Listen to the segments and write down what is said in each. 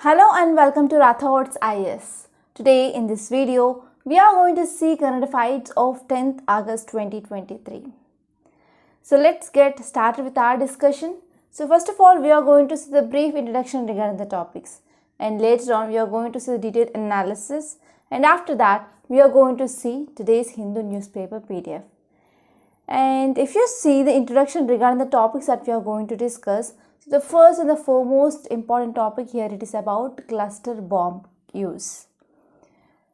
Hello and welcome to Rathod's IS. Today in this video, we are going to see current affairs of 10th August 2023. So let's get started with our discussion. So first of all, we are going to see the brief introduction regarding the topics, and later on we are going to see the detailed analysis, and after that we are going to see today's Hindu newspaper PDF. And if you see the introduction regarding the topics that we are going to discuss, so the first and the foremost important topic here, it is about cluster bomb use.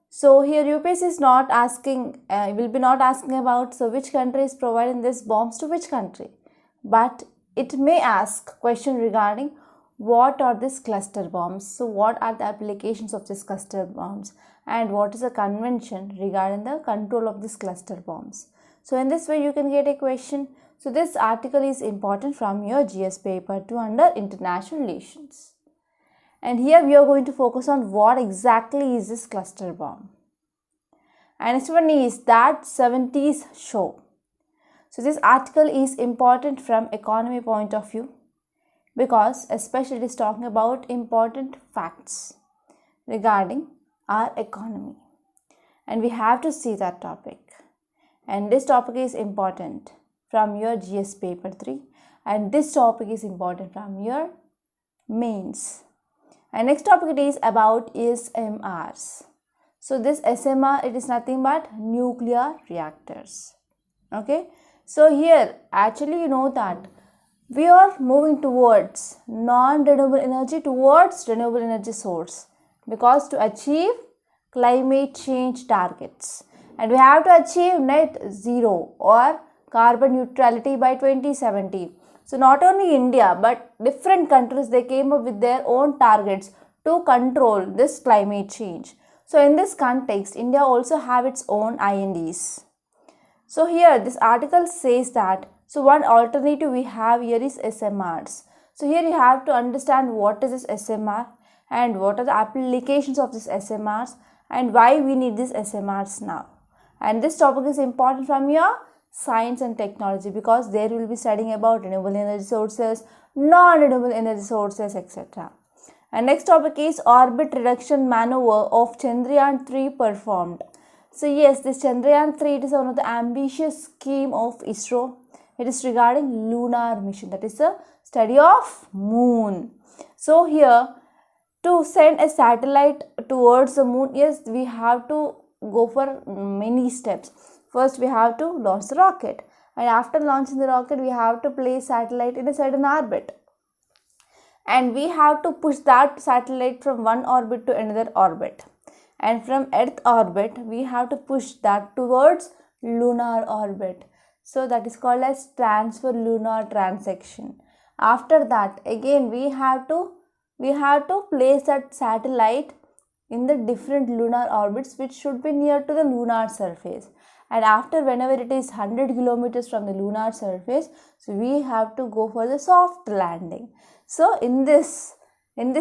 So here UPSC is not asking, will be not asking about which country is providing these bombs to which country, but it may ask question regarding what are these cluster bombs. So what are the applications of these cluster bombs, and what is the convention regarding the control of these cluster bombs. So in this way you can get a question. So this article is important from your GS paper 2 under international relations. And here we are going to focus on what exactly is this cluster bomb. And next one is that 70s show. So this article is important from economy point of view, because especially it is talking about important facts regarding our economy. And we have to see that topic. And this topic is important from your GS paper 3, and this topic is important from your mains. And next topic it is about SMRs. So this SMR, it is nothing but nuclear reactors. Okay, so here actually you know that we are moving towards non-renewable energy towards renewable energy source, because to achieve climate change targets, and we have to achieve net zero or carbon neutrality by 2070. So not only India but different countries, they came up with their own targets to control this climate change. So in this context, India also have its own INDs. So here this article says that, so one alternative we have here is SMRs. So here you have to understand what is this SMR and what are the applications of this SMRs and why we need these SMRs now. And this topic is important from your science and technology, because there will be studying about renewable energy sources, non-renewable energy sources, etc. And next topic is orbit reduction maneuver of Chandrayaan-3 performed. So yes, this Chandrayaan-3, it is one of the ambitious scheme of ISRO. It is regarding lunar mission, that is the study of moon. So here, to send a satellite towards the moon, yes, we have to go for many steps. First we have to launch the rocket, and after launching the rocket we have to place satellite in a certain orbit, and we have to push that satellite from one orbit to another orbit, and from Earth orbit we have to push that towards lunar orbit. So that is called as transfer lunar transaction. After that again we have to place that satellite in the different lunar orbits which should be near to the lunar surface, and after whenever it is 100 kilometers from the lunar surface, so we have to go for the soft landing. So in this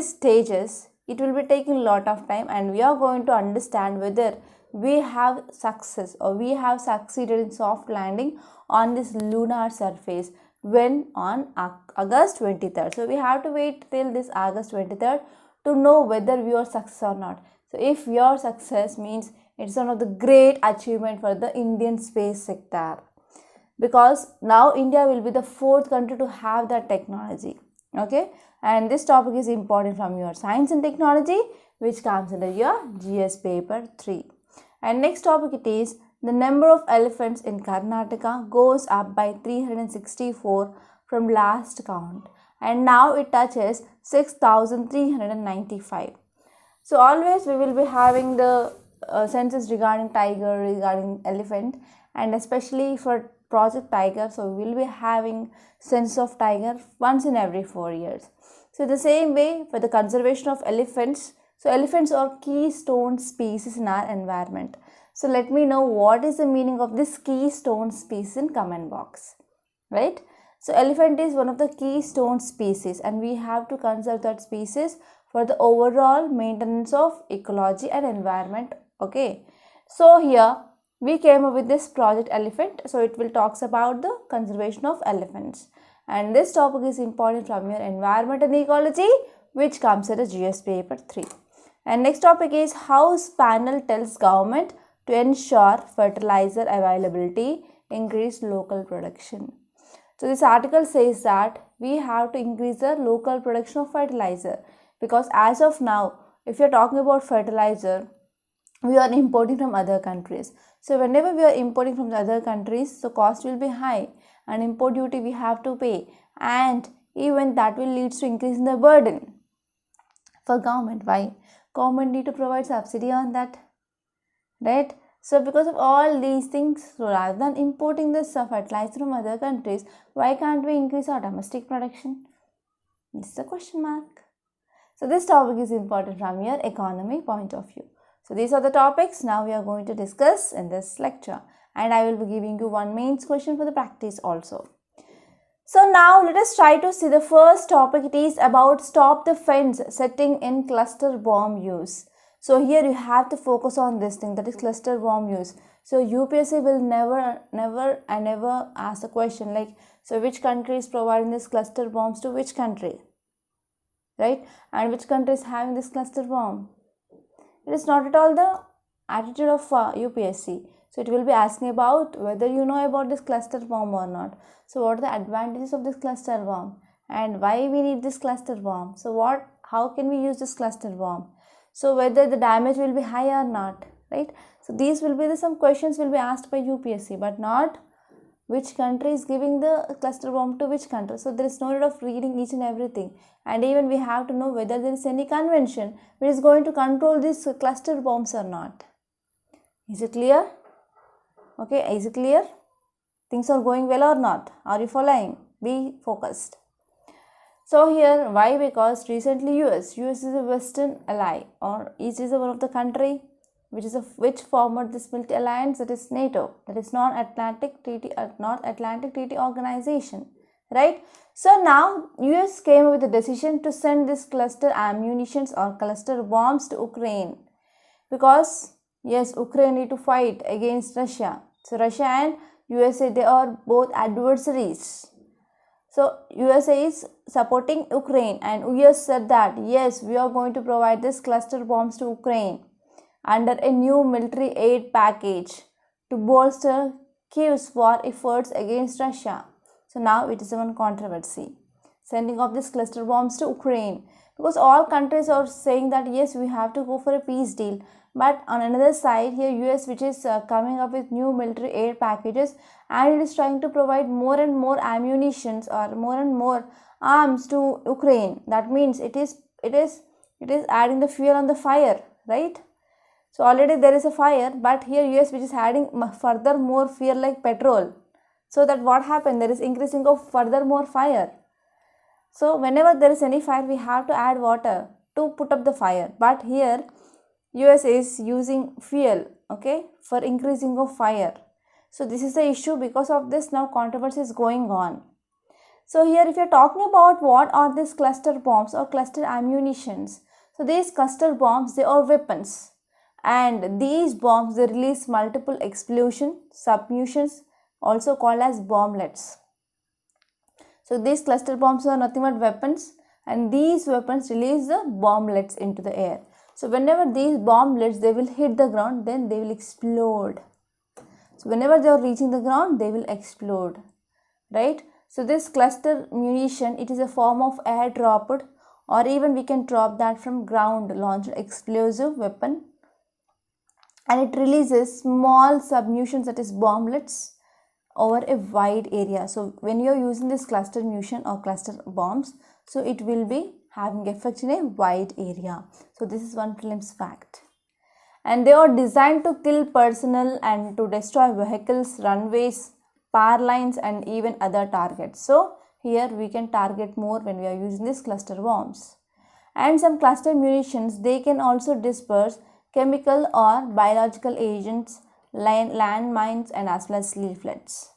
stages it will be taking a lot of time, and we are going to understand whether we have success or we have succeeded in soft landing on this lunar surface when on August 23rd. So we have to wait till this August 23rd to know whether we are success or not. So if your success means it's one of the great achievement for the Indian space sector, because now India will be the 4th country to have that technology. Okay, and this topic is important from your science and technology, which comes under your GS paper 3. And next topic it is the number of elephants in Karnataka goes up by 364 from last count, and now it touches 6,395. So always we will be having the census regarding tiger, regarding elephant, and especially for Project Tiger, so we will be having census of tiger once in every 4 years. So the same way for the conservation of elephants, so elephants are keystone species in our environment. So let me know what is the meaning of this keystone species in comment box, right? So elephant is one of the keystone species, and we have to conserve that species for the overall maintenance of ecology and environment. Okay, so here we came up with this Project Elephant. So it will talks about the conservation of elephants, and this topic is important from your environment and ecology, which comes at a GS paper 3. And next topic is House panel tells government to ensure fertilizer availability, increase local production. So this article says that we have to increase the local production of fertilizer, because as of now, if you are talking about fertilizer, we are importing from other countries. So whenever we are importing from the other countries, the cost will be high and import duty we have to pay, and even that will lead to increase in the burden for government. Why? Government need to provide subsidy on that, right? So because of all these things, so rather than importing this fertilizer from other countries, why can't we increase our domestic production? This is a question mark. So this topic is important from your economy point of view. So these are the topics now we are going to discuss in this lecture, and I will be giving you one mains question for the practice also. So now let us try to see the first topic. It is about stop the fence setting in cluster bomb use. So here you have to focus on this thing, that is cluster bomb use. So UPSC will never ask the question like, so which country is providing this cluster bombs to which country, right? And which country is having this cluster bomb? It is not at all the attitude of UPSC. So it will be asking about whether you know about this cluster bomb or not. So what are the advantages of this cluster bomb and why we need this cluster bomb? So how can we use this cluster bomb? So whether the damage will be high or not, right? So these will be some questions will be asked by UPSC, but not which country is giving the cluster bomb to which country. So there is no need of reading each and everything, and even we have to know whether there is any convention which is going to control these cluster bombs or not. Is it clear? Okay, is it clear? Things are going well or not? Are you following? Be focused. So here, why? Because recently US is a Western ally, or it is one of the country which formed this military alliance, that is NATO, that is North Atlantic Treaty Organization, right? So now US came with a decision to send this cluster ammunitions or cluster bombs to Ukraine, because yes, Ukraine need to fight against Russia. So Russia and USA, they are both adversaries. So USA is supporting Ukraine, and US said that yes, we are going to provide this cluster bombs to Ukraine under a new military aid package to bolster Kyiv's war efforts against Russia. So now it is one controversy, sending of this cluster bombs to Ukraine, because all countries are saying that yes, we have to go for a peace deal. But on another side, here US, which is coming up with new military aid packages, and it is trying to provide more and more ammunitions or more and more arms to Ukraine. That means it is adding the fuel on the fire, right? So already there is a fire, but here US, which is adding further more fuel like petrol. So that what happened? There is increasing of further more fire. So whenever there is any fire, we have to add water to put up the fire. But here US is using fuel, okay, for increasing of fire. So this is the issue. Because of this, now controversy is going on. So here, if you are talking about what are these cluster bombs or cluster ammunitions, so these cluster bombs, they are weapons, and these bombs, they release multiple explosion submunitions, also called as bomblets. So these cluster bombs are nothing but weapons, and these weapons release the bomblets into the air. So whenever these bomblets, they will hit the ground, then they will explode. So whenever they are reaching the ground, they will explode, right? So this cluster munition, it is a form of air dropped, or even we can drop that from ground launched explosive weapon, and it releases small submunitions, that is bomblets, over a wide area. So when you are using this cluster munition or cluster bombs, so it will be having effect in a wide area. So this is one prelims fact. And they are designed to kill personnel and to destroy vehicles, runways, power lines, and even other targets. So here we can target more when we are using these cluster bombs. And some cluster munitions, they can also disperse chemical or biological agents, landmines, and as well as leaflets.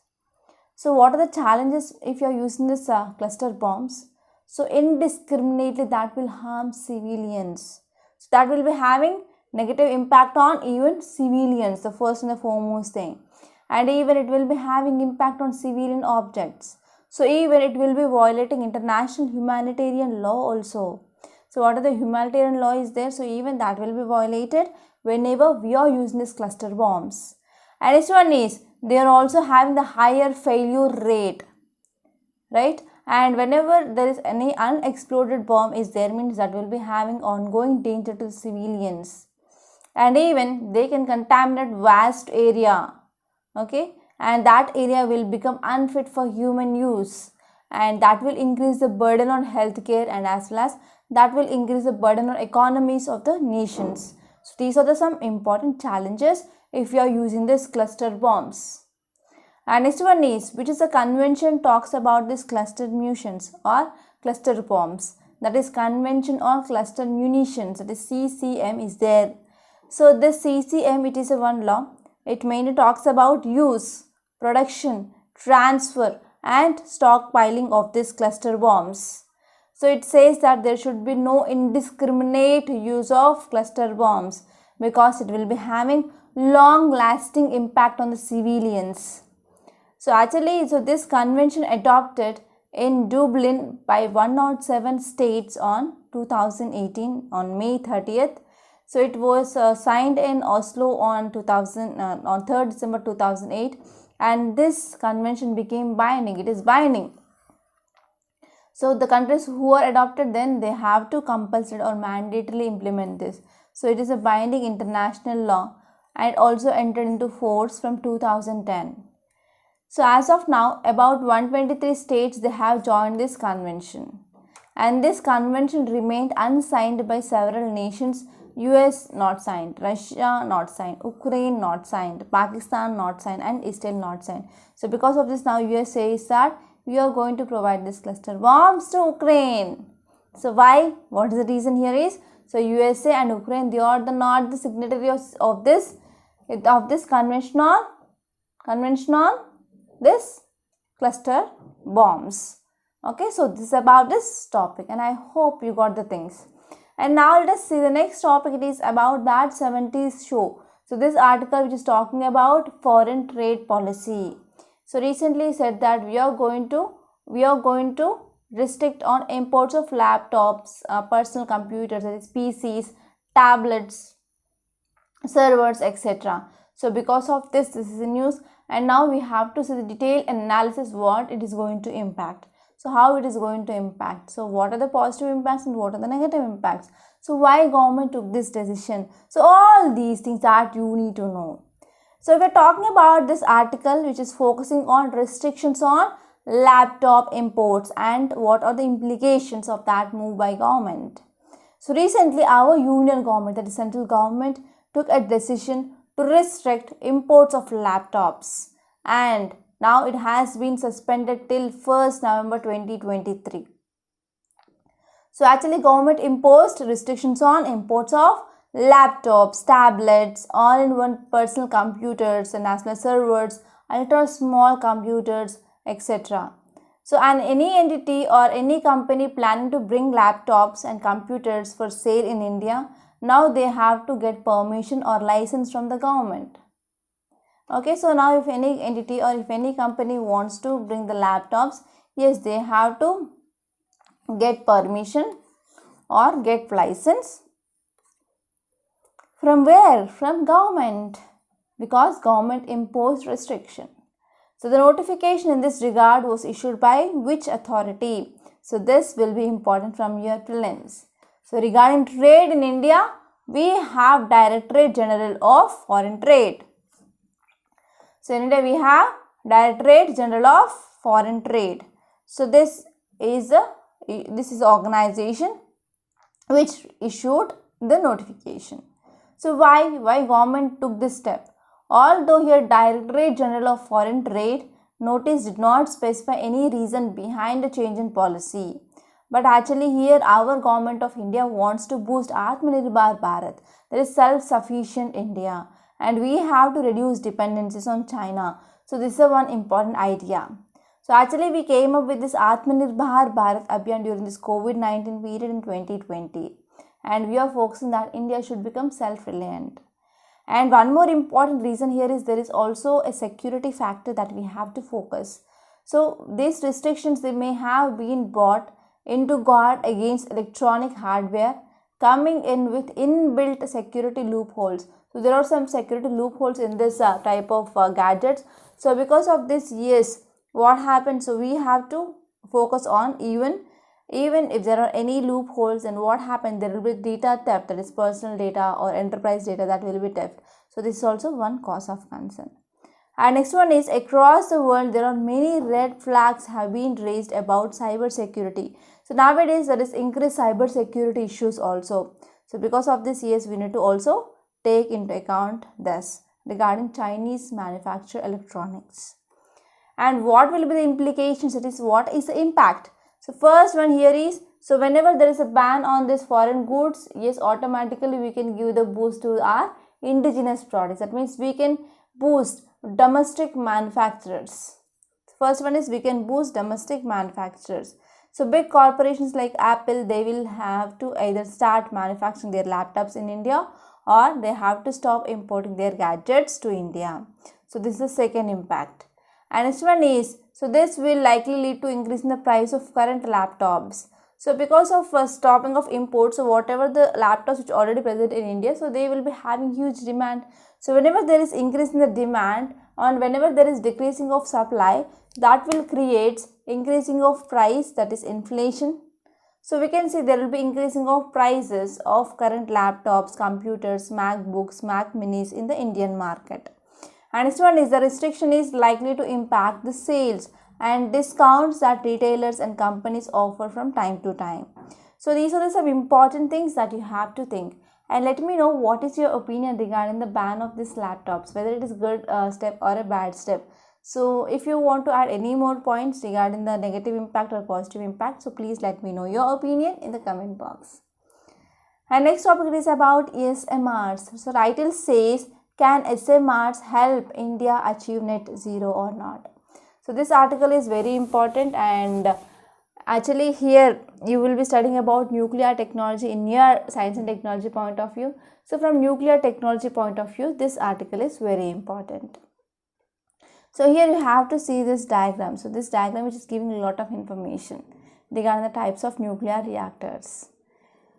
So what are the challenges if you are using this cluster bombs? So indiscriminately, that will harm civilians. So that will be having negative impact on even civilians, the first and the foremost thing. And even it will be having impact on civilian objects. So even it will be violating international humanitarian law also. So what are the humanitarian law is there? So even that will be violated whenever we are using these cluster bombs. And next one is, they are also having the higher failure rate, right? And whenever there is any unexploded bomb is there, means that will be having ongoing danger to civilians. And even they can contaminate vast area, okay, and that area will become unfit for human use, and that will increase the burden on healthcare, and as well as that will increase the burden on economies of the nations. So these are the some important challenges if you are using this cluster bombs. And next one is, which is a convention talks about this cluster munitions or cluster bombs, that is Convention on Cluster Munitions, that is CCM is there. So this CCM, it is a one law. It mainly talks about use, production, transfer and stockpiling of these cluster bombs. So it says that there should be no indiscriminate use of cluster bombs because it will be having long lasting impact on the civilians. So actually, this convention adopted in Dublin by 107 states on 2018 on May 30th. So it was signed in Oslo on 3rd December 2008, and this convention became binding. It is binding. So the countries who are adopted, then they have to compulsory or mandatorily implement this. So it is a binding international law and also entered into force from 2010. So as of now, about 123 states they have joined this convention, and this convention remained unsigned by several nations. US not signed, Russia not signed, Ukraine not signed, Pakistan not signed, and Israel not signed. So because of this, now US says that we are going to provide this cluster bombs to Ukraine. So why? What is the reason here is, so USA and Ukraine, they are not the signatories of this convention on this cluster bombs. Okay, so this is about this topic, and I hope you got the things. And now let us see the next topic. It is about that 70s show. So this article which is talking about foreign trade policy. So recently said that we are going to restrict on imports of laptops, personal computers, that is PCs, tablets, servers, etc. So because of this is the news, and now we have to see the detailed analysis what it is going to impact. So how it is going to impact. So what are the positive impacts and what are the negative impacts. So why government took this decision. So all these things that you need to know. So if we are talking about this article which is focusing on restrictions on laptop imports and what are the implications of that move by government. So recently our union government, that is central government, took a decision to restrict imports of laptops, and now it has been suspended till 1st November 2023. So actually government imposed restrictions on imports of laptops, tablets, all-in-one personal computers and as well as servers, ultra small computers, etc. So any entity or any company planning to bring laptops and computers for sale in India, now they have to get permission or license from the government. Okay, so now if any entity or if any company wants to bring the laptops, yes, they have to get permission or get license. From where? From government, because government imposed restriction. So the notification in this regard was issued by which authority? So this will be important from your prelims. So regarding trade in India, we have Directorate General of Foreign Trade. So in India we have Directorate General of Foreign Trade. So this is organization which issued the notification. So why government took this step? Although here Directorate General of Foreign Trade notice did not specify any reason behind the change in policy. But actually here our government of India wants to boost Atmanirbhar Bharat, that is self-sufficient India, and we have to reduce dependencies on China. So this is one important idea. So actually we came up with this Atmanirbhar Bharat Abhiyan during this COVID-19 period in 2020, and we are focusing that India should become self-reliant. And one more important reason here is there is also a security factor that we have to focus. So these restrictions, they may have been brought into guard against electronic hardware, coming in with inbuilt security loopholes. So there are some security loopholes in this type of gadgets. So because of this, yes, what happens? So we have to focus on even if there are any loopholes, and what happens, there will be data theft, that is personal data or enterprise data that will be theft. So this is also one cause of concern. And next one is, across the world there are many red flags have been raised about cyber security. So nowadays there is increased cyber security issues also. So because of this, yes, we need to also take into account this regarding Chinese manufactured electronics. And what will be the implications, that is what is the impact. So first one here is, so whenever there is a ban on this foreign goods, yes, automatically we can give the boost to our indigenous products. That means we can boost domestic manufacturers. First one is, we can boost domestic manufacturers. So big corporations like Apple, they will have to either start manufacturing their laptops in India, or they have to stop importing their gadgets to India. So this is the second impact. And next one is, so this will likely lead to increase in the price of current laptops. So because of stopping of imports, so whatever the laptops which are already present in India, so they will be having huge demand. So whenever there is increase in the demand, and whenever there is decreasing of supply, that will create increasing of price, that is inflation. So we can see there will be increasing of prices of current laptops, computers, MacBooks, Mac minis in the Indian market. And next one is, the restriction is likely to impact the sales and discounts that retailers and companies offer from time to time. So these are some important things that you have to think. And let me know what is your opinion regarding the ban of these laptops, whether it is a good step or a bad step. So if you want to add any more points regarding the negative impact or positive impact, so please let me know your opinion in the comment box. And next topic is about SMRs. So title says, can SMRs help India achieve net zero or not? So this article is very important, and actually here you will be studying about nuclear technology in your science and technology point of view. So from nuclear technology point of view, this article is very important. So here you have to see this diagram. So this diagram which is giving a lot of information regarding the types of nuclear reactors.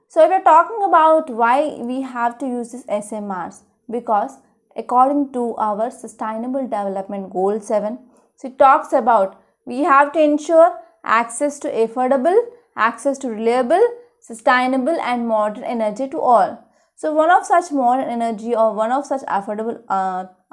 So if we are talking about why we have to use these SMRs, because according to our Sustainable Development Goal 7, so it talks about we have to ensure access to affordable, access to reliable, sustainable and modern energy to all. So one of such modern energy or one of such affordable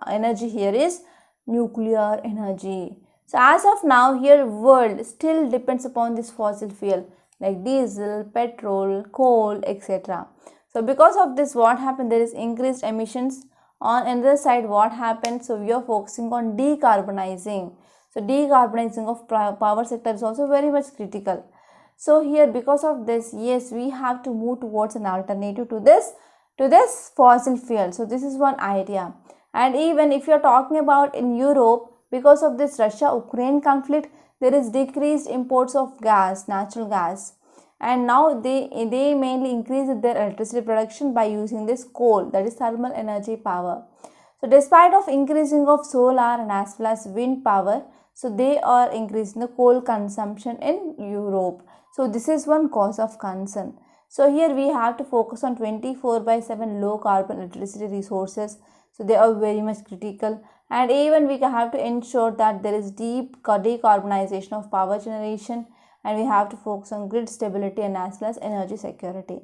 energy here is nuclear energy. So as of now, here world still depends upon this fossil fuel like diesel, petrol, coal, etc. So because of this, what happened, there is increased emissions. On another side, what happens, so we are focusing on decarbonizing. So decarbonizing of power sector is also very much critical. So here because of this, yes, we have to move towards an alternative to this fossil fuel. So this is one idea. And even if you are talking about in Europe, because of this Russia-Ukraine conflict, there is decreased imports of gas, natural gas. And now they mainly increase their electricity production by using this coal, that is thermal energy power. So despite of increasing of solar and as well as wind power, so they are increasing the coal consumption in Europe. So this is one cause of concern. So here we have to focus on 24/7 low carbon electricity resources. So they are very much critical, and even we have to ensure that there is deep decarbonization of power generation, and we have to focus on grid stability and as well as energy security.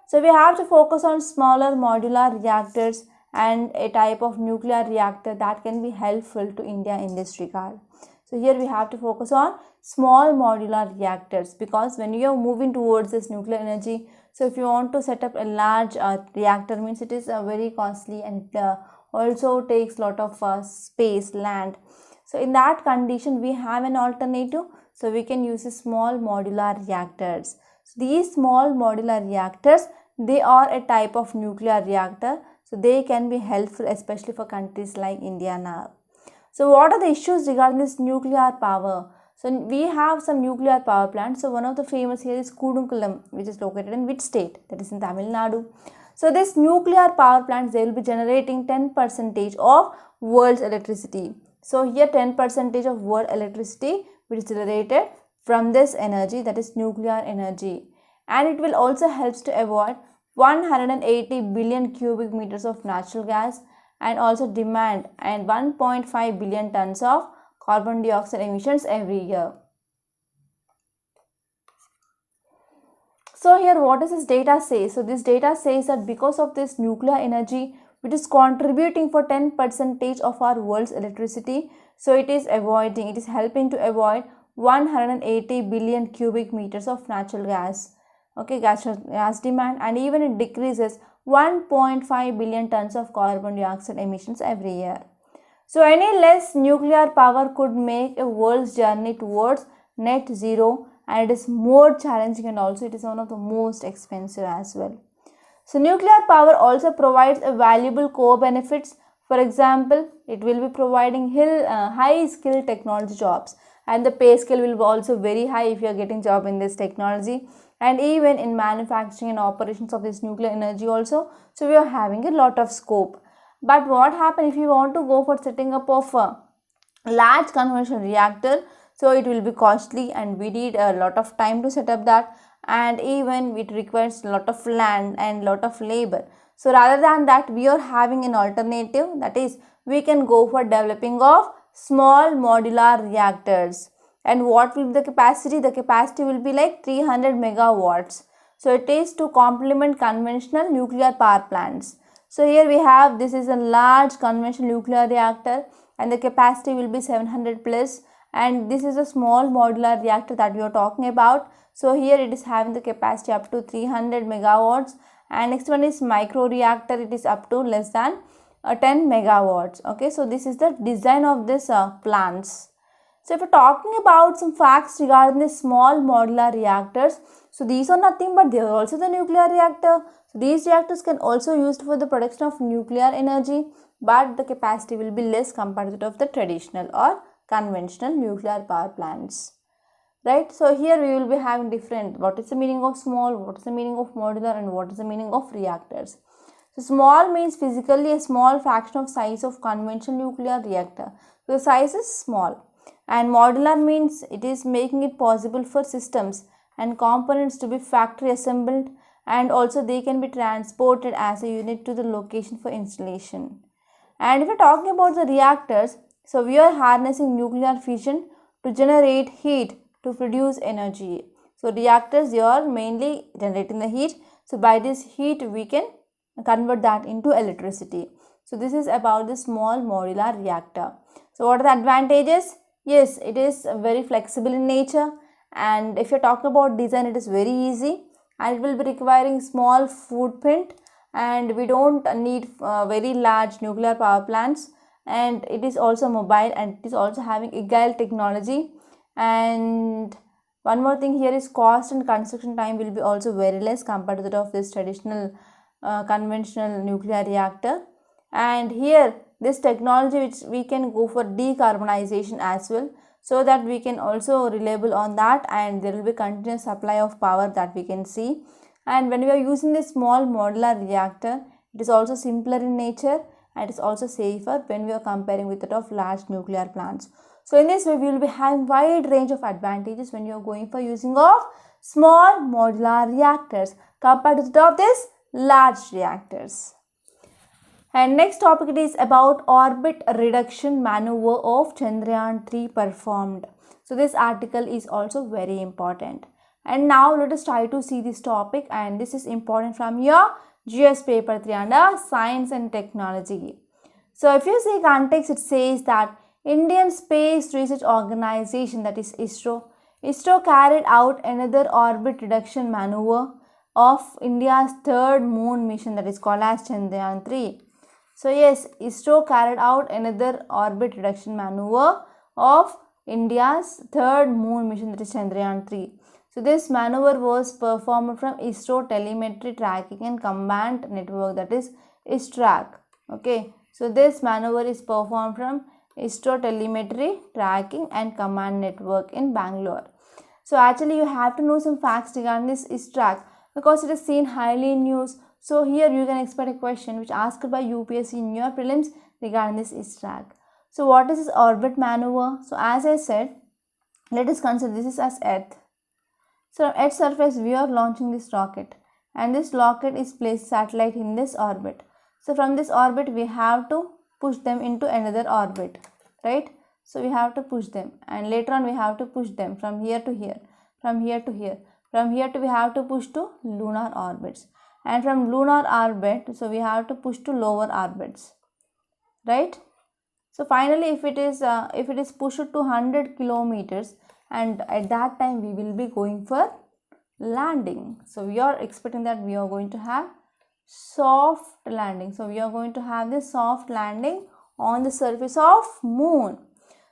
So we have to focus on smaller modular reactors and a type of nuclear reactor that can be helpful to India in this regard. So here we have to focus on small modular reactors, because when you are moving towards this nuclear energy, so if you want to set up a large reactor, means it is very costly, and it also takes lot of space, land. So in that condition, we have an alternative. So we can use small modular reactors. So these small modular reactors, they are a type of nuclear reactor. So they can be helpful, especially for countries like India now. So what are the issues regarding this nuclear power? So we have some nuclear power plants. So one of the famous here is Kudunkulam, which is located in which state? That is in Tamil Nadu. So this nuclear power plants, they will be generating 10% of world's electricity. So here 10% of world electricity which is generated from this energy, that is nuclear energy. And it will also helps to avoid 180 billion cubic meters of natural gas and also demand and 1.5 billion tons of carbon dioxide emissions every year. So here what does this data say? So this data says that because of this nuclear energy, which is contributing for 10% of our world's electricity, so it is helping to avoid 180 billion cubic meters of natural gas, okay, gas demand, and even it decreases 1.5 billion tons of carbon dioxide emissions every year. So any less nuclear power could make a world's journey towards net zero, and it is more challenging, and also it is one of the most expensive as well. So nuclear power also provides a valuable core benefits. For example, it will be providing high skill technology jobs, and the pay scale will be also very high if you are getting job in this technology, and even in manufacturing and operations of this nuclear energy also. So we are having a lot of scope. But what happens if you want to go for setting up of a large conventional reactor? So it will be costly, and we need a lot of time to set up that, and even it requires a lot of land and lot of labor. So rather than that, we are having an alternative, that is we can go for developing of small modular reactors. And what will be the capacity? The capacity will be like 300 megawatts. So it is to complement conventional nuclear power plants. So here we have, this is a large conventional nuclear reactor, and the capacity will be 700 plus, and this is a small modular reactor that we are talking about. So here it is having the capacity up to 300 megawatts, and next one is micro reactor, it is up to less than 10 megawatts. Okay, so this is the design of this plants. So if we're talking about some facts regarding the small modular reactors, so these are nothing but they are also the nuclear reactor. So these reactors can also used for the production of nuclear energy, but the capacity will be less compared to that of the traditional or conventional nuclear power plants, right? So here we will be having different, what is the meaning of small, what is the meaning of modular, and what is the meaning of reactors. So small means physically a small fraction of size of conventional nuclear reactor. So the size is small. And modular means it is making it possible for systems and components to be factory assembled, and also they can be transported as a unit to the location for installation. And if we are talking about the reactors, so we are harnessing nuclear fission to generate heat to produce energy. So reactors, they are mainly generating the heat. So by this heat we can convert that into electricity. So this is about the small modular reactor. So what are the advantages? Yes, it is very flexible in nature, and if you talk about design, it is very easy, and it will be requiring small footprint, and we don't need very large nuclear power plants, and it is also mobile, and it is also having agile technology. And one more thing here is cost and construction time will be also very less compared to that of this traditional conventional nuclear reactor. And here this technology which we can go for decarbonization as well, so that we can also reliable on that, and there will be continuous supply of power that we can see. And when we are using this small modular reactor, it is also simpler in nature, and it is also safer when we are comparing with that of large nuclear plants. So in this way we will be having wide range of advantages when you are going for using of small modular reactors compared to that of this large reactors. And next topic, it is about orbit reduction maneuver of Chandrayaan-3 performed. So this article is also very important. And now let us try to see this topic, and this is important from your GS paper 3 under science and technology. So if you see context, it says that Indian Space Research Organization, that is ISRO carried out another orbit reduction maneuver of India's third moon mission, that is called as Chandrayaan-3. So yes, ISRO carried out another orbit reduction maneuver of India's third moon mission, that is Chandrayaan-3. So this maneuver was performed from ISRO Telemetry Tracking and Command Network, that is ISTRAC. Okay, so this maneuver is performed from ISRO Telemetry Tracking and Command Network in Bangalore. So actually you have to know some facts regarding this ISTRAC because it is seen highly in news. So here you can expect a question which asked by UPSC in your prelims regarding this ISTRAC. So what is this orbit maneuver? So as I said, let us consider this is as Earth. So on Earth's surface we are launching this rocket, and this rocket is placed satellite in this orbit. So from this orbit we have to push them into another orbit, right? So we have to push them, and later on we have to push them from here to here, from here to here, from here to we have to push to lunar orbits, and from lunar orbit so we have to push to lower orbits, right? So finally if it is pushed to 100 kilometers, and at that time we will be going for landing. So we are expecting that we are going to have soft landing. So we are going to have this soft landing on the surface of moon.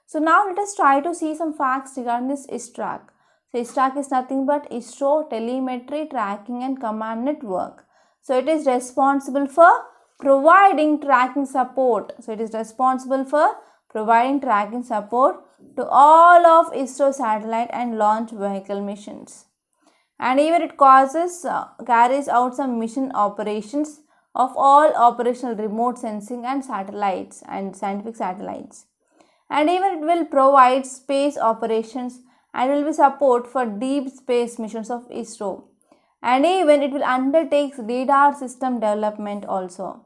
So now let us try to see some facts regarding this ISTRAC. So ISTRAC is nothing but ISRO Telemetry Tracking and Command Network. So it is responsible for providing tracking support. So it is responsible for providing tracking support to all of ISRO satellite and launch vehicle missions. And even it carries out some mission operations of all operational remote sensing and satellites and scientific satellites. And even it will provide space operations and will be support for deep space missions of ISRO. And even it will undertake radar system development also.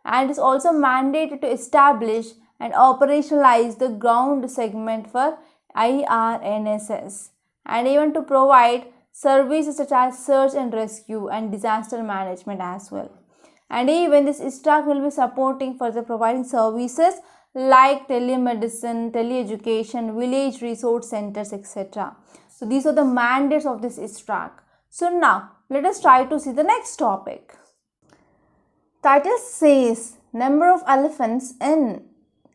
And it is also mandated to establish and operationalize the ground segment for IRNSS, and even to provide services such as search and rescue and disaster management as well. And even this ISTRAC will be supporting for the providing services like telemedicine, teleeducation, village resource centers, etc. So these are the mandates of this ISTRAC. So now let us try to see the next topic. Title says number of elephants in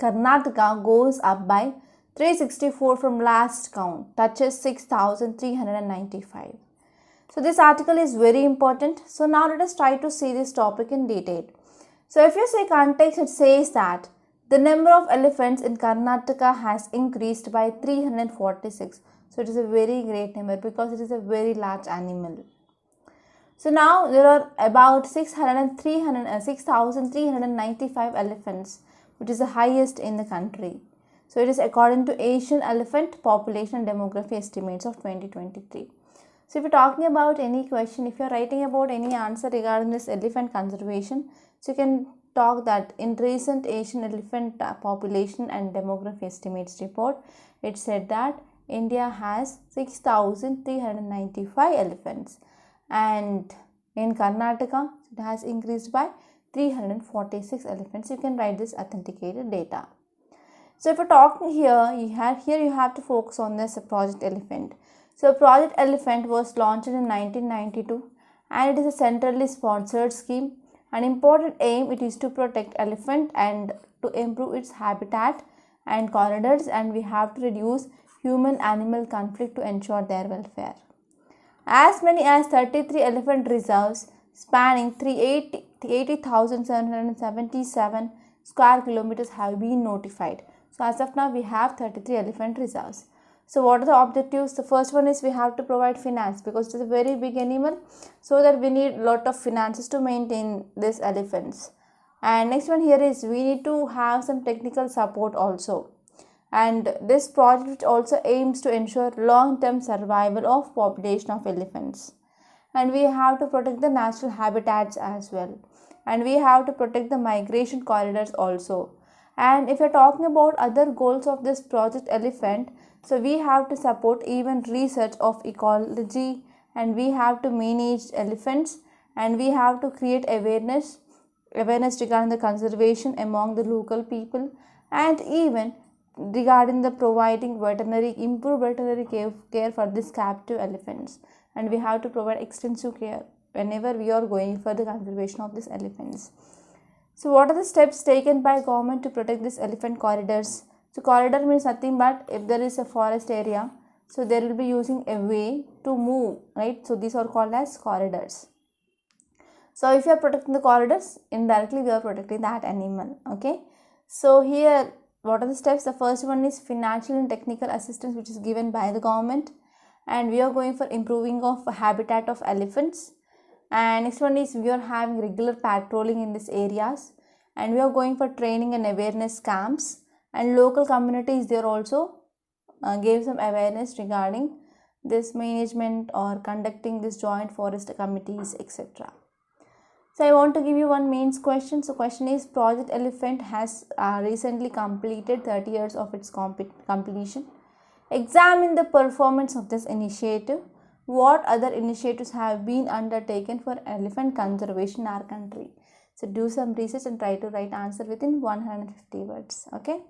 Karnataka goes up by 364 from last count, touches 6,395. So this article is very important. So now let us try to see this topic in detail. So if you say context, it says that the number of elephants in Karnataka has increased by 346. So it is a very great number because it is a very large animal. So now there are about 6,395 elephants, which is the highest in the country. So it is according to Asian Elephant Population and Demography Estimates of 2023. So if you're talking about any question, if you're writing about any answer regarding this elephant conservation, so you can talk that in recent Asian Elephant Population and Demography Estimates report, it said that India has 6,395 elephants, and in Karnataka it has increased by 346 elephants. You can write this authenticated data. So if you're talking here, you have to focus on this Project Elephant. So Project Elephant was launched in 1992, and it is a centrally sponsored scheme. An important aim it is to protect elephant and to improve its habitat and corridors, and we have to reduce human-animal conflict to ensure their welfare. As many as 33 elephant reserves spanning 80,777 square kilometers have been notified. So as of now we have 33 elephant reserves. So what are the objectives? The first one is we have to provide finance because it is a very big animal, so that we need a lot of finances to maintain these elephants. And next one here is we need to have some technical support also. And this project also aims to ensure long-term survival of population of elephants. And we have to protect the natural habitats as well. And we have to protect the migration corridors also. And if you're talking about other goals of this Project Elephant, so we have to support even research of ecology, and we have to manage elephants, and we have to create awareness regarding the conservation among the local people, and even regarding the providing improved veterinary care for these captive elephants. And we have to provide extensive care whenever we are going for the conservation of these elephants. So what are the steps taken by government to protect these elephant corridors? So corridor means nothing but if there is a forest area, so they will be using a way to move, right? So these are called as corridors. So if you are protecting the corridors, indirectly we are protecting that animal, okay? So here, what are the steps? The first one is financial and technical assistance, which is given by the government, and we are going for improving of habitat of elephants. And next one is we are having regular patrolling in these areas, and we are going for training and awareness camps, and local communities they are also gave some awareness regarding this management or conducting this joint forest committees, etc. So I want to give you one mains question. So question is, Project Elephant has recently completed 30 years of its completion. Examine the performance of this initiative. What other initiatives have been undertaken for elephant conservation in our country? So do some research and try to write answer within 150 words. Okay.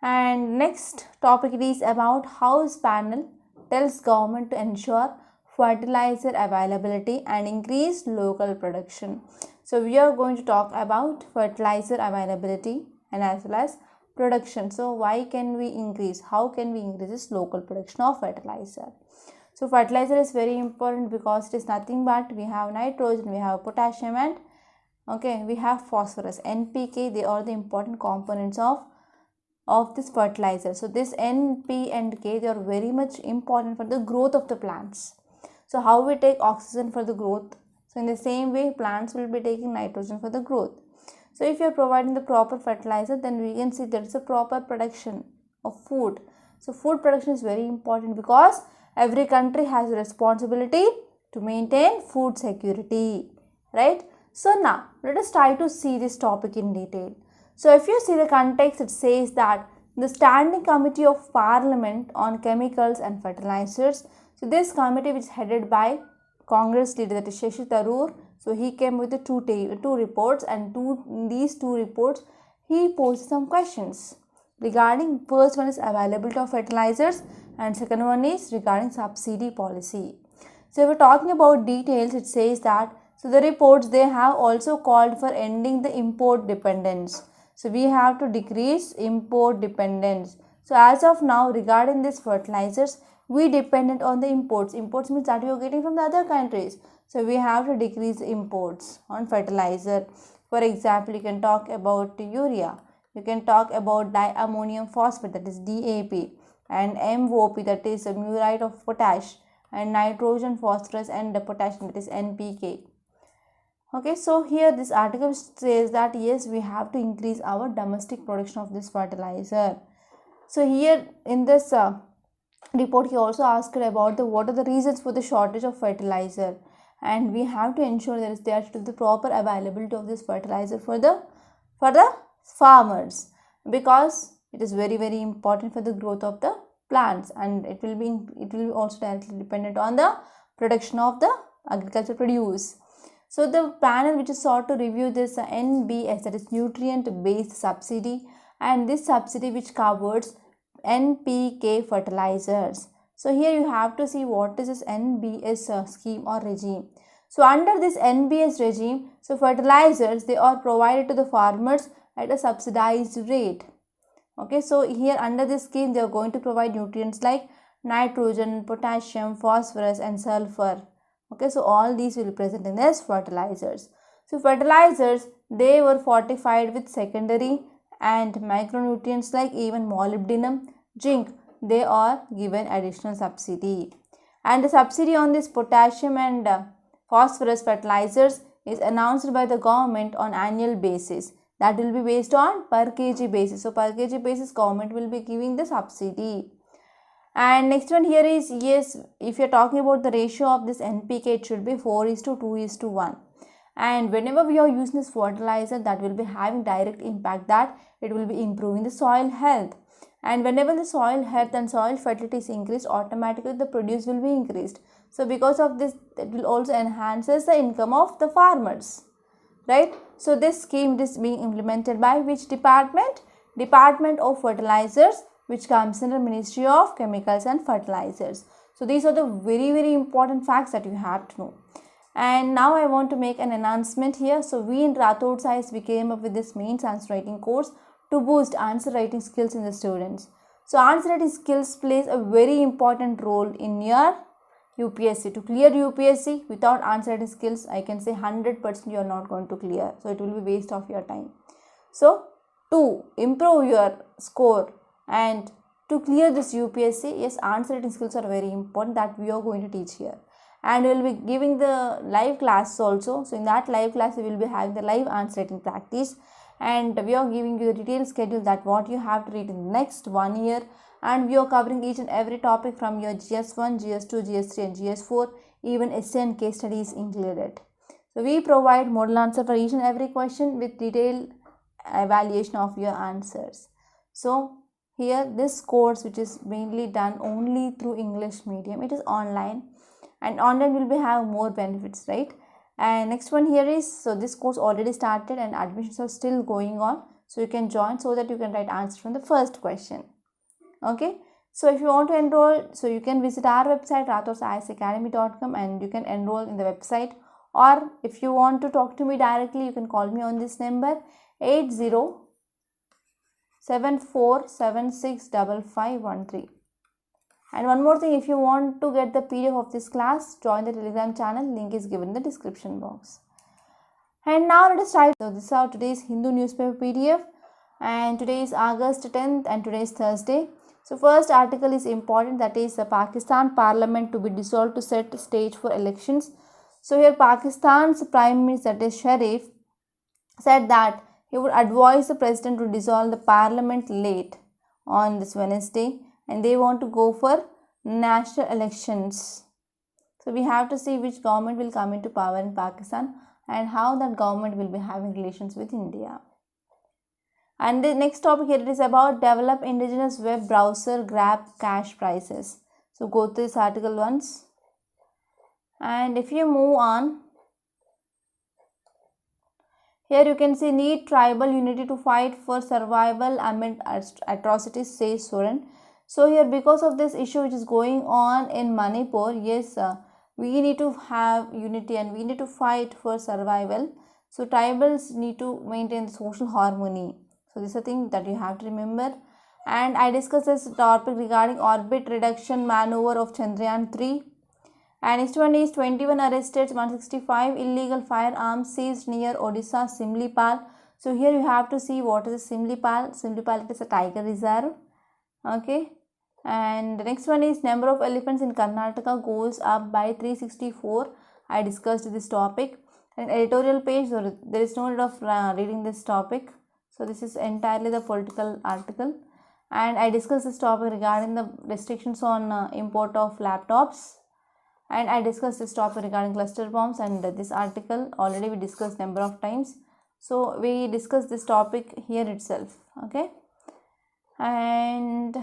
And next topic is about House panel tells government to ensure fertilizer availability and increase local production. So we are going to talk about fertilizer availability and as well as production. So why can we increase? How can we increase this local production of fertilizer? So fertilizer is very important because it is nothing but we have nitrogen, we have potassium, and we have phosphorus, NPK. They are the important components of this fertilizer. So this N, P and K, they are very much important for the growth of the plants. So how we take oxygen for the growth? So in the same way, plants will be taking nitrogen for the growth. So if you are providing the proper fertilizer, then we can see there is a proper production of food. So food production is very important because every country has a responsibility to maintain food security, right? So now let us try to see this topic in detail. So if you see the context, it says that the Standing Committee of Parliament on Chemicals and Fertilizers. So this committee, which is headed by Congress leader, that is Shashi Tharoor. So he came with the two reports, and these two reports he posed some questions regarding. First one is availability of fertilizers, and second one is regarding subsidy policy. So if we're talking about details, it says that the reports, they have also called for ending the import dependence. So we have to decrease import dependence. So as of now, regarding these fertilizers, we dependent on the imports. Imports means that we are getting from the other countries. So we have to decrease imports on fertilizer. For example, you can talk about urea. You can talk about diammonium phosphate, that is DAP, and MOP, that is muriate of potash, and nitrogen, phosphorus and potassium, that is NPK. Okay, so here this article says that yes, we have to increase our domestic production of this fertilizer. So here in this report, he also asked about what are the reasons for the shortage of fertilizer, and we have to ensure there should be the proper availability of this fertilizer for the farmers, because it is very important for the growth of the plants, and it will be also directly dependent on the production of the agriculture produce. So the panel which is sought to review this NBS, that is nutrient based subsidy, and this subsidy which covers NPK fertilizers. So here you have to see what is this NBS scheme or regime. So under this NBS regime, so fertilizers, they are provided to the farmers at a subsidized rate. Okay, so here under this scheme, they are going to provide nutrients like nitrogen, potassium, phosphorus and sulfur. Okay, so all these will be present in this fertilizers. So fertilizers, they were fortified with secondary and micronutrients like even molybdenum, zinc. They are given additional subsidy. And the subsidy on this potassium and phosphorus fertilizers is announced by the government on annual basis. That will be based on per kg basis. So per kg basis, government will be giving the subsidy. And next one here is, yes, if you are talking about the ratio of this NPK, it should be 4:2:1. And whenever we are using this fertilizer, that will be having direct impact, that it will be improving the soil health. And whenever the soil health and soil fertility is increased, automatically the produce will be increased. So because of this, it will also enhances the income of the farmers, right? So this scheme is being implemented by which department? Department of Fertilizers, which comes under Ministry of Chemicals and Fertilizers. So these are the very important facts that you have to know. And now I want to make an announcement here. So we in Rathod Science, we came up with this mains answer writing course to boost answer writing skills in the students. So answer writing skills plays a very important role in your UPSC. To clear UPSC without answer writing skills, I can say 100% you are not going to clear. So it will be waste of your time. So to improve your score and to clear this UPSC, yes, answer writing skills are very important, that we are going to teach here. And we will be giving the live class also. So in that live class, we will be having the live answer writing practice. And we are giving you the detailed schedule that what you have to read in the next 1 year and we are covering each and every topic from your GS1, GS2, GS3 and GS4, even essay and case studies included. So we provide model answer for each and every question with detailed evaluation of your answers. So here this course, which is mainly done only through English medium, it is online, and online will be have more benefits, right? And next one here is, so this course already started and admissions are still going on, so you can join so that you can write answer from the first question. Okay, so if you want to enroll, so you can visit our website rathodacademy.com and you can enroll in the website, or if you want to talk to me directly, you can call me on this number 8074765513. And one more thing, if you want to get the PDF of this class, join the Telegram channel, link is given in the description box. And now let us start. So this is our today's Hindu newspaper PDF, and today is August 10th and today is Thursday. So first article is important, that is the Pakistan Parliament to be dissolved to set stage for elections. So here Pakistan's Prime Minister, that is Sharif, said that he would advise the president to dissolve the parliament late on this Wednesday, and they want to go for national elections. So we have to see which government will come into power in Pakistan and how that government will be having relations with India. And the next topic here, it is about develop indigenous web browser grab cash prices. So go to this article once. And if you move on, here you can see need tribal unity to fight for survival amid atrocities, says Soren. So here, because of this issue which is going on in Manipur, yes, we need to have unity and we need to fight for survival. So tribals need to maintain social harmony. So this is a thing that you have to remember. And I discussed this topic regarding orbit reduction maneuver of Chandrayaan-3. And next one is 21 arrested, 165 illegal firearms seized near Odisha Simlipal. So here you have to see what is a Simlipal. Simlipal is a tiger reserve. Okay. And the next one is number of elephants in Karnataka goes up by 364. I discussed this topic. And editorial page, so there is no need of reading this topic. So this is entirely the political article. And I discussed this topic regarding the restrictions on import of laptops. And I discussed this topic regarding cluster bombs, and this article already we discussed number of times. So we discussed this topic here itself. Okay. And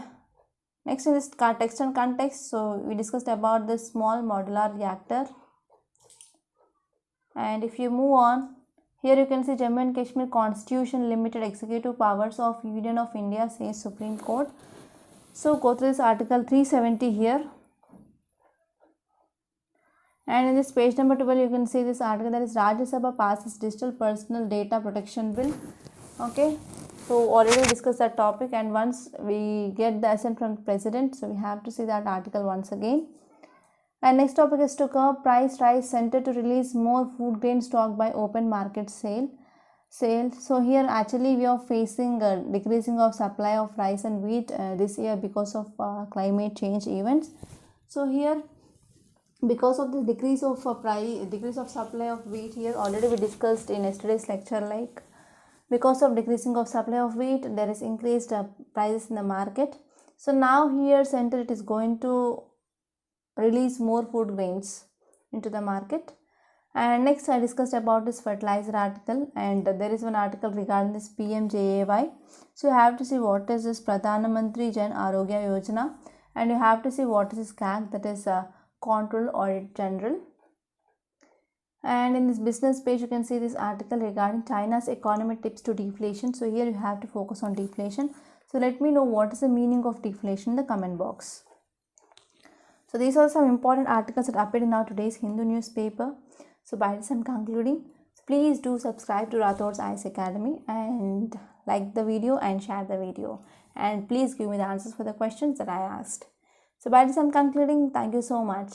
next in this text and context, so we discussed about the small modular reactor. And if you move on, here you can see Jammu and Kashmir Constitution limited executive powers of Union of India, says Supreme Court. So go through this article 370 here. And in this page number 12, you can see this article, that is Rajya Sabha passes Digital Personal Data Protection Bill. Okay, so already discussed that topic, and once we get the assent from the president, so we have to see that article once again. And next topic is to curb price rise, center to release more food grain stock by open market sale. So here actually we are facing a decreasing of supply of rice and wheat this year because of climate change events. So here, because of the decrease of supply of wheat, here already we discussed in yesterday's lecture, like because of decreasing of supply of wheat, there is increased prices in the market. So now here center, it is going to release more food grains into the market. And next I discussed about this fertilizer article, and there is one article regarding this PMJAY. So you have to see what is this Pradhan Mantri Jan Arogya Yojana, and you have to see what is this CAG, that is Control Audit General. And in this business page, you can see this article regarding China's economic tips to deflation. So here you have to focus on deflation. So let me know what is the meaning of deflation in the comment box. So these are some important articles that appeared in our today's Hindu newspaper. So by this I'm concluding. So please do subscribe to Rathod's IAS Academy and like the video and share the video. And please give me the answers for the questions that I asked. So by this I'm concluding. Thank you so much.